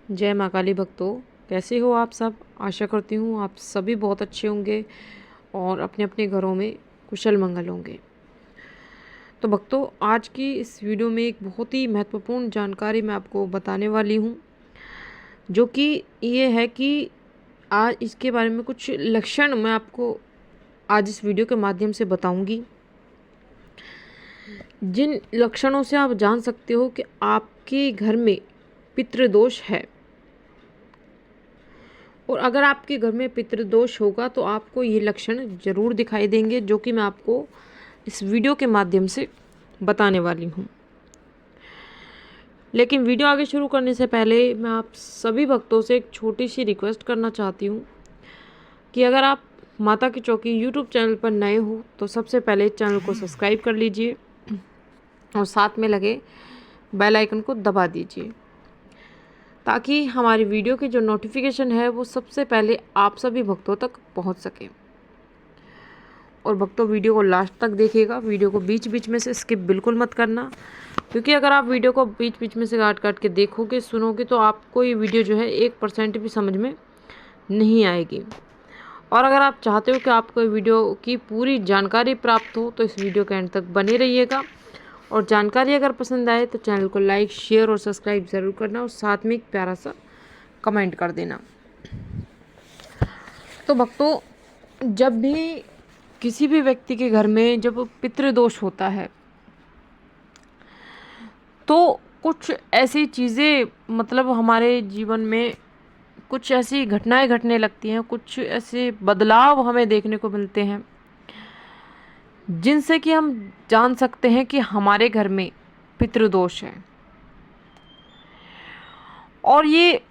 जय माँ काली भक्तों, कैसे हो आप सब। आशा करती हूँ आप सभी बहुत अच्छे होंगे और अपने अपने घरों में कुशल मंगल होंगे। तो भक्तों, आज की इस वीडियो में एक बहुत ही महत्वपूर्ण जानकारी मैं आपको बताने वाली हूँ, जो कि ये है कि आज इसके बारे में कुछ लक्षण मैं आपको आज इस वीडियो के माध्यम से बताऊंगी, जिन लक्षणों से आप जान सकते हो कि आपके घर में पितृदोष है। और अगर आपके घर में पितृदोष होगा तो आपको ये लक्षण ज़रूर दिखाई देंगे, जो कि मैं आपको इस वीडियो के माध्यम से बताने वाली हूँ। लेकिन वीडियो आगे शुरू करने से पहले मैं आप सभी भक्तों से एक छोटी सी रिक्वेस्ट करना चाहती हूँ कि अगर आप माता की चौकी यूट्यूब चैनल पर नए हो तो सबसे पहले चैनल को सब्सक्राइब कर लीजिए और साथ में लगे बेल आइकन को दबा दीजिए, ताकि हमारी वीडियो की जो नोटिफिकेशन है वो सबसे पहले आप सभी भक्तों तक पहुंच सके। और भक्तों, वीडियो को लास्ट तक देखिएगा, वीडियो को बीच बीच में से स्किप बिल्कुल मत करना, क्योंकि अगर आप वीडियो को बीच बीच में से काट काट के देखोगे, सुनोगे, तो आपको ये वीडियो जो है 1% भी समझ में नहीं आएगी। और अगर आप चाहते हो कि आपको वीडियो की पूरी जानकारी प्राप्त हो तो इस वीडियो के एंड तक बने रहिएगा। और जानकारी अगर पसंद आए तो चैनल को लाइक, शेयर और सब्सक्राइब ज़रूर करना और साथ में एक प्यारा सा कमेंट कर देना। तो भक्तों, जब भी किसी भी व्यक्ति के घर में जब पितृदोष होता है तो कुछ ऐसी चीज़ें, मतलब हमारे जीवन में कुछ ऐसी घटनाएं घटने लगती हैं, कुछ ऐसे बदलाव हमें देखने को मिलते हैं, जिनसे कि हम जान सकते हैं कि हमारे घर में पितृदोष है। और ये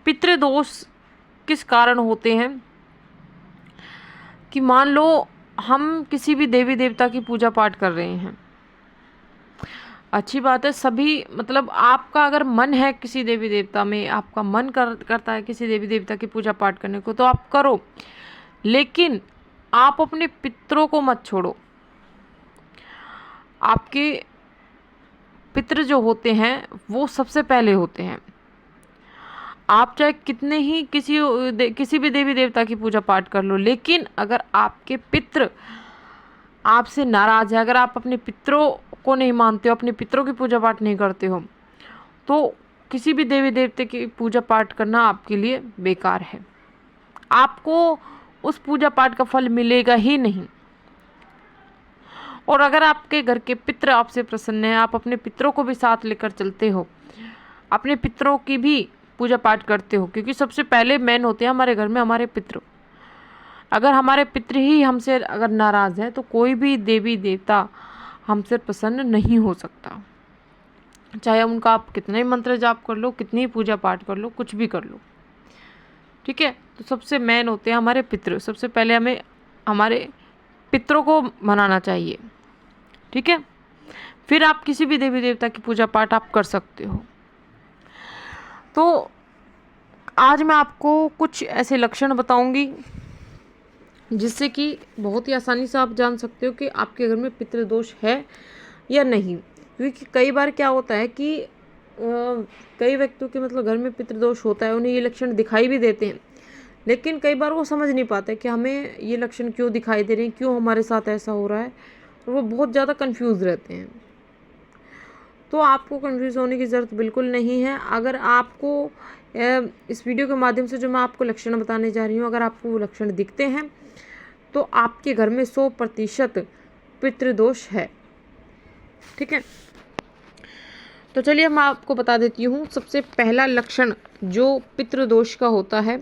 पितृदोष किस कारण होते हैं कि मान लो हम किसी भी देवी देवता की पूजा पाठ कर रहे हैं। अच्छी बात है, सभी, मतलब आपका अगर मन है किसी देवी देवता में, आपका मन करता है किसी देवी देवता की पूजा पाठ करने को, तो आप करो, लेकिन आप अपने पितरों को मत छोड़ो। आपके पितृ जो होते हैं वो सबसे पहले होते हैं। आप चाहे कितने ही किसी भी देवी देवता की पूजा पाठ कर लो, लेकिन अगर आपके पितृ आपसे नाराज है, अगर आप अपने पितरों को नहीं मानते हो, अपने पितरों की पूजा पाठ नहीं करते हो, तो किसी भी देवी देवते की पूजा पाठ करना आपके लिए बेकार है। आपको उस पूजा पाठ का फल मिलेगा ही नहीं। और अगर आपके घर के पितृ आपसे प्रसन्न है, आप अपने पितरों को भी साथ लेकर चलते हो, अपने पितरों की भी पूजा पाठ करते हो, क्योंकि सबसे पहले मेन होते हैं हमारे घर में हमारे पितृ। अगर हमारे पितृ ही हमसे अगर नाराज़ है तो कोई भी देवी देवता हमसे प्रसन्न नहीं हो सकता, चाहे उनका आप कितने मंत्र जाप कर लो, कितनी पूजा पाठ कर लो, कुछ भी कर लो। ठीक है, तो सबसे मेन होते हैं हमारे पितृ। सबसे पहले हमें हमारे पितरों को मनाना चाहिए। ठीक है, फिर आप किसी भी देवी देवता की पूजा पाठ आप कर सकते हो। तो आज मैं आपको कुछ ऐसे लक्षण बताऊंगी जिससे कि बहुत ही आसानी से आप जान सकते हो कि आपके घर में पितृदोष है या नहीं। क्योंकि कई बार क्या होता है कि कई व्यक्तियों के मतलब घर में पितृदोष होता है, उन्हें ये लक्षण दिखाई भी देते हैं, लेकिन कई बार वो समझ नहीं पाते कि हमें ये लक्षण क्यों दिखाई दे रहे हैं, क्यों हमारे साथ ऐसा हो रहा है, और वो बहुत ज़्यादा कंफ्यूज रहते हैं। तो आपको कंफ्यूज होने की ज़रूरत बिल्कुल नहीं है। अगर आपको इस वीडियो के माध्यम से जो मैं आपको लक्षण बताने जा रही हूँ, अगर आपको वो लक्षण दिखते हैं तो आपके घर में 100% पितृदोष है। ठीक है, तो चलिए मैं आपको बता देती हूँ। सबसे पहला लक्षण जो पितृदोष का होता है,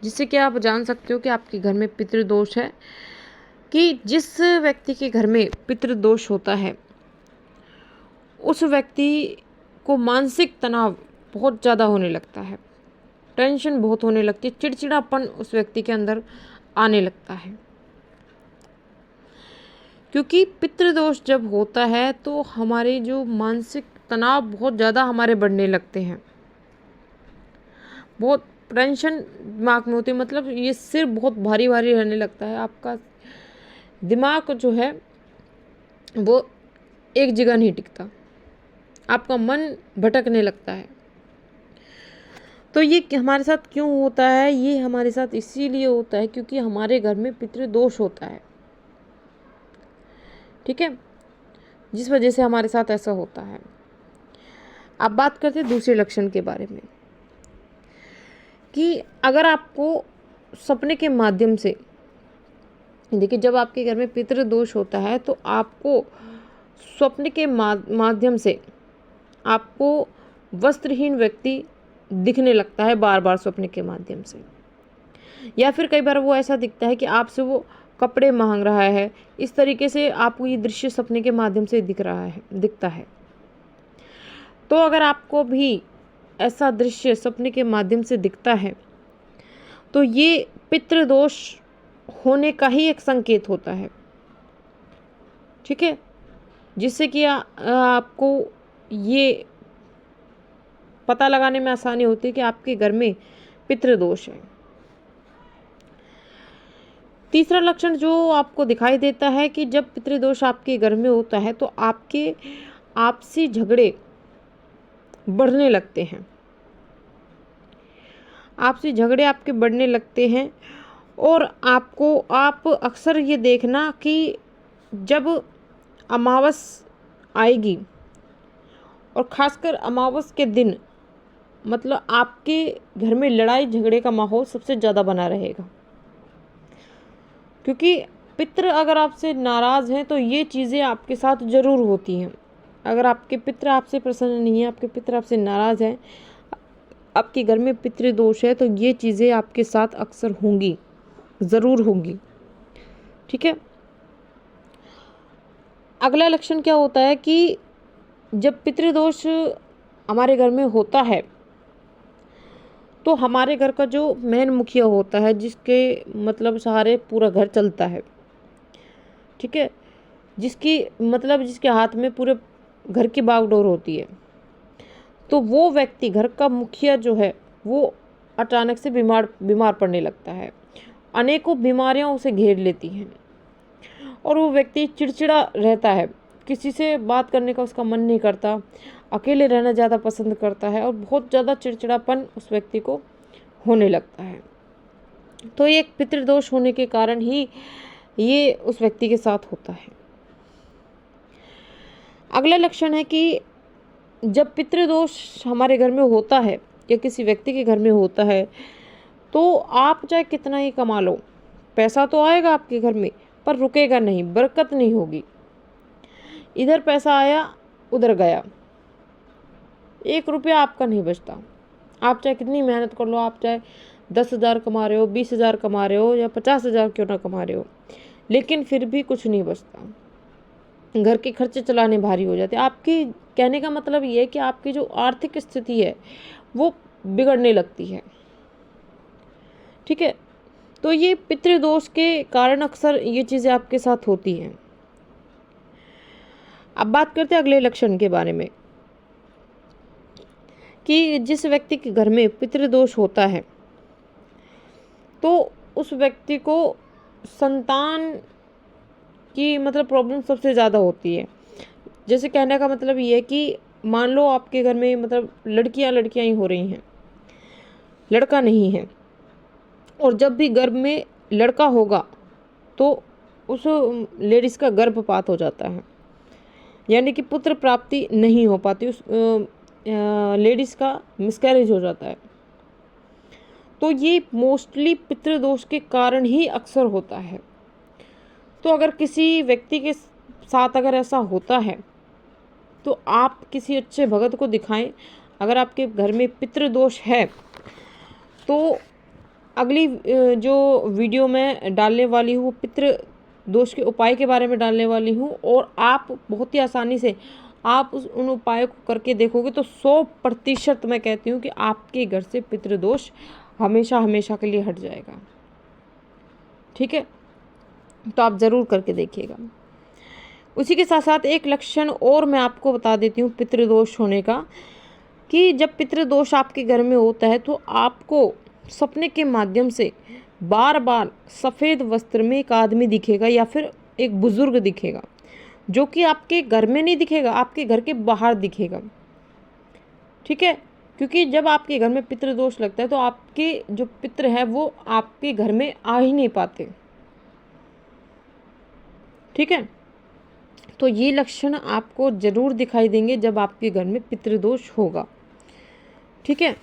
जिससे कि आप जान सकते हो कि आपके घर में पितृदोष है, कि जिस व्यक्ति के घर में पितृदोष होता है उस व्यक्ति को मानसिक तनाव बहुत ज़्यादा होने लगता है, टेंशन बहुत होने लगती है, चिड़चिड़ापन उस व्यक्ति के अंदर आने लगता है। क्योंकि पितृदोष जब होता है तो हमारे जो मानसिक तनाव बहुत ज़्यादा हमारे बढ़ने लगते हैं, बहुत टेंशन दिमाग में होती है, मतलब ये सिर बहुत भारी भारी रहने लगता है, आपका दिमाग जो है वो एक जगह नहीं टिकता, आपका मन भटकने लगता है। तो ये हमारे साथ क्यों होता है? ये हमारे साथ इसीलिए होता है क्योंकि हमारे घर में पितृदोष होता है, ठीक है, जिस वजह से हमारे साथ ऐसा होता है। अब बात करते हैं दूसरे लक्षण के बारे में, कि अगर आपको सपने के माध्यम से, देखिए जब आपके घर में पितृदोष होता है तो आपको स्वप्न के माध्यम से आपको वस्त्रहीन व्यक्ति दिखने लगता है बार बार स्वप्न के माध्यम से, या फिर कई बार वो ऐसा दिखता है कि आपसे वो कपड़े मांग रहा है। इस तरीके से आपको ये दृश्य सपने के माध्यम से दिखता है। तो अगर आपको भी ऐसा दृश्य सपने के माध्यम से दिखता है तो ये पितृदोष होने का ही एक संकेत होता है, ठीक है, जिससे कि आपको ये पता लगाने में आसानी होती है कि आपके घर में पितृदोष है। तीसरा लक्षण जो आपको दिखाई देता है कि जब पितृदोष आपके घर में होता है तो आपके आपसी झगड़े बढ़ने लगते हैं, आपसी झगड़े आपके बढ़ने लगते हैं। और आप अक्सर ये देखना कि जब अमावस आएगी और ख़ासकर अमावस के दिन, मतलब आपके घर में लड़ाई झगड़े का माहौल सबसे ज़्यादा बना रहेगा, क्योंकि पितृ अगर आपसे नाराज़ हैं तो ये चीज़ें आपके साथ ज़रूर होती हैं। अगर आपके पितृ आपसे प्रसन्न नहीं है, आपके पितृ आपसे नाराज़ हैं, आपके घर में पितृदोष है, तो ये चीज़ें आपके साथ अक्सर होंगी, ज़रूर होंगी, ठीक है। अगला लक्षण क्या होता है कि जब पितृदोष हमारे घर में होता है तो हमारे घर का जो मेन मुखिया होता है, जिसके मतलब सहारे पूरा घर चलता है, ठीक है, जिसके हाथ में पूरे घर की बागडोर होती है, तो वो व्यक्ति, घर का मुखिया जो है, वो अचानक से बीमार पड़ने लगता है। अनेकों बीमारियां उसे घेर लेती हैं और वो व्यक्ति चिड़चिड़ा रहता है, किसी से बात करने का उसका मन नहीं करता, अकेले रहना ज़्यादा पसंद करता है और बहुत ज़्यादा चिड़चिड़ापन उस व्यक्ति को होने लगता है। तो ये एक पितृदोष होने के कारण ही ये उस व्यक्ति के साथ होता है। अगला लक्षण है कि जब पितृदोष हमारे घर में होता है या किसी व्यक्ति के घर में होता है तो आप चाहे कितना ही कमा लो, पैसा तो आएगा आपके घर में पर रुकेगा नहीं, बरकत नहीं होगी। इधर पैसा आया उधर गया, 1 रुपया आपका नहीं बचता। आप चाहे कितनी मेहनत कर लो, आप चाहे 10,000 कमा रहे हो, 20,000 कमा रहे हो या 50,000 क्यों ना कमा रहे हो, लेकिन फिर भी कुछ नहीं बचता। घर के खर्चे चलाने भारी हो जाते। आपकी कहने का मतलब ये है कि आपकी जो आर्थिक स्थिति है वो बिगड़ने लगती है, ठीक है। तो ये पितृदोष के कारण अक्सर ये चीज़ें आपके साथ होती हैं। अब बात करते हैं अगले लक्षण के बारे में, कि जिस व्यक्ति के घर में पितृदोष होता है तो उस व्यक्ति को संतान की मतलब प्रॉब्लम सबसे ज़्यादा होती है। जैसे कहने का मतलब ये है कि मान लो आपके घर में मतलब लड़कियां ही हो रही हैं, लड़का नहीं है, और जब भी गर्भ में लड़का होगा तो उस लेडीज़ का गर्भपात हो जाता है, यानी कि पुत्र प्राप्ति नहीं हो पाती, उस लेडीज़ का मिसकैरेज हो जाता है। तो ये मोस्टली पितृदोष के कारण ही अक्सर होता है। तो अगर किसी व्यक्ति के साथ अगर ऐसा होता है तो आप किसी अच्छे भगत को दिखाएं। अगर आपके घर में पितृदोष है तो अगली जो वीडियो मैं डालने वाली हूँ वो पितृदोष के उपाय के बारे में डालने वाली हूँ, और आप बहुत ही आसानी से आप उन उपायों को करके देखोगे तो 100% मैं कहती हूँ कि आपके घर से पितृदोष हमेशा हमेशा के लिए हट जाएगा, ठीक है। तो आप ज़रूर करके देखिएगा। उसी के साथ साथ एक लक्षण और मैं आपको बता देती हूँ पितृदोष होने का, कि जब पितृदोष आपके घर में होता है तो आपको सपने के माध्यम से बार बार सफ़ेद वस्त्र में एक आदमी दिखेगा या फिर एक बुज़ुर्ग दिखेगा, जो कि आपके घर में नहीं दिखेगा, आपके घर के बाहर दिखेगा, ठीक है। क्योंकि जब आपके घर में पितृदोष लगता है तो आपके जो पितृ है वो आपके घर में आ ही नहीं पाते। ठीक है, तो ये लक्षण आपको जरूर दिखाई देंगे जब आपके घर में पितृदोष होगा। ठीक है,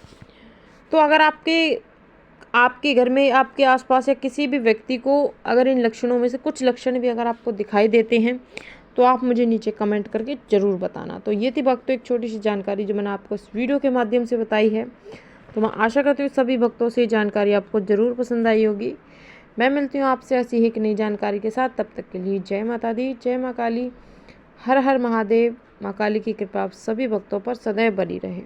तो अगर आपके घर में, आपके आसपास या किसी भी व्यक्ति को अगर इन लक्षणों में से कुछ लक्षण भी अगर आपको दिखाई देते हैं तो आप मुझे नीचे कमेंट करके ज़रूर बताना। तो ये थी भक्तों एक छोटी सी जानकारी जो मैंने आपको इस वीडियो के माध्यम से बताई है। तो मैं आशा करती हूँ सभी भक्तों से ये जानकारी आपको ज़रूर पसंद आई होगी। मैं मिलती हूँ आपसे ऐसी ही एक नई जानकारी के साथ। तब तक के लिए जय माता दी, जय माँ काली, हर हर महादेव। माँ काली की कृपा आप सभी भक्तों पर सदैव बनी रहे।